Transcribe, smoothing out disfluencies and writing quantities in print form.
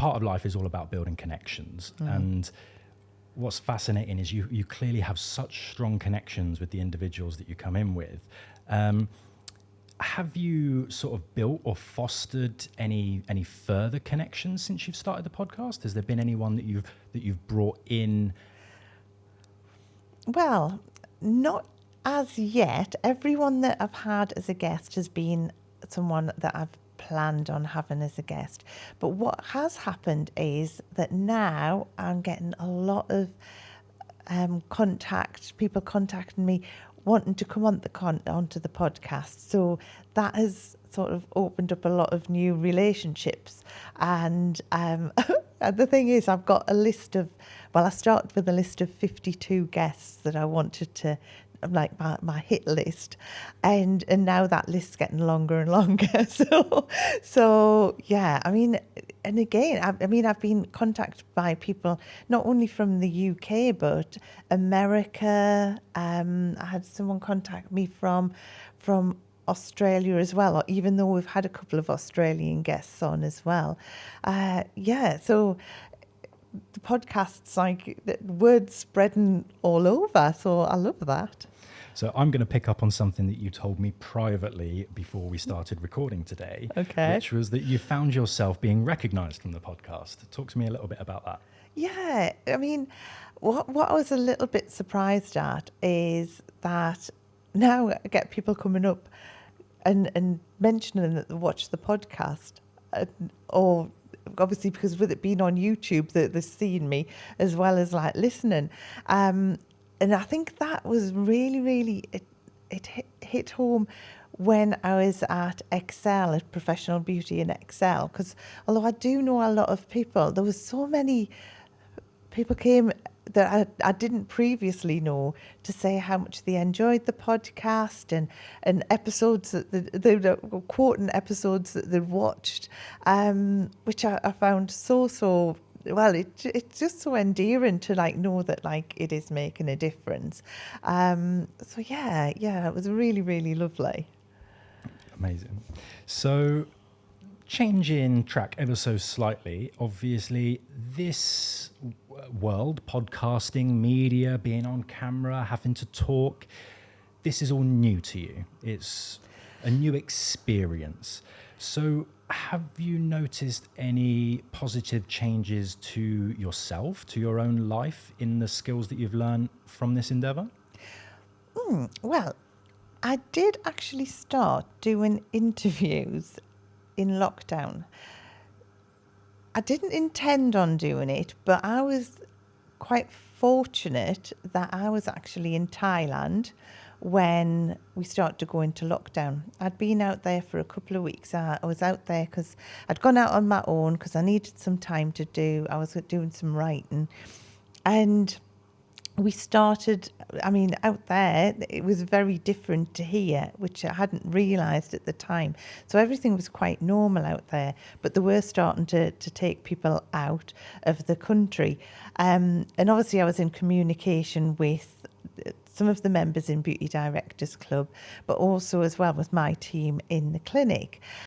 part of life is all about building connections. And what's fascinating is you clearly have such strong connections with the individuals that you come in with. Have you sort of built or fostered any further connections since you've started the podcast? Has there been anyone that you've brought in? Well, not as yet. Everyone that I've had as a guest has been someone that I've planned on having as a guest. But what has happened is that now I'm getting a lot of people contacting me wanting to come onto the podcast. So that has sort of opened up a lot of new relationships. And the thing is, I've got a list of, I started with a list of 52 guests that I wanted to, like my hit list, and now that list's getting longer and longer. So yeah, I mean, and again, I've been contacted by people not only from the UK but America. I had someone contact me from Australia as well, even though we've had a couple of Australian guests on as well. So the podcast's like word spreading all over, so I love that. So I'm going to pick up on something that you told me privately before we started recording today, which was that you found yourself being recognised from the podcast. Talk to me a little bit about that. Yeah, I mean, what I was a little bit surprised at is that now I get people coming up and mentioning that they watch the podcast, or obviously because with it being on YouTube, they're seeing me as well as like listening. And I think that was really, really, it hit home when I was at Excel, at Professional Beauty in Excel, because although I do know a lot of people, there was so many people came that I didn't previously know to say how much they enjoyed the podcast and episodes that they were quoting episodes that they'd watched, which I found so well, it's just so endearing to like know that like it is making a difference. So yeah, it was really, really lovely. Amazing. So changing track ever so slightly, obviously this world, podcasting, media, being on camera, having to talk, this is all new to you. It's a new experience. So have you noticed any positive changes to yourself, to your own life in the skills that you've learned from this endeavour? Well, I did actually start doing interviews in lockdown. I didn't intend on doing it, but I was quite fortunate that I was actually in Thailand when we started to go into lockdown. I'd been out there for a couple of weeks. I was out there because I'd gone out on my own because I needed some time to do. I was doing some writing, and we started, out there, it was very different to here, which I hadn't realised at the time. So everything was quite normal out there, but they were starting to take people out of the country. And obviously I was in communication with some of the members in Beauty Directors Club, but also as well with my team in the clinic.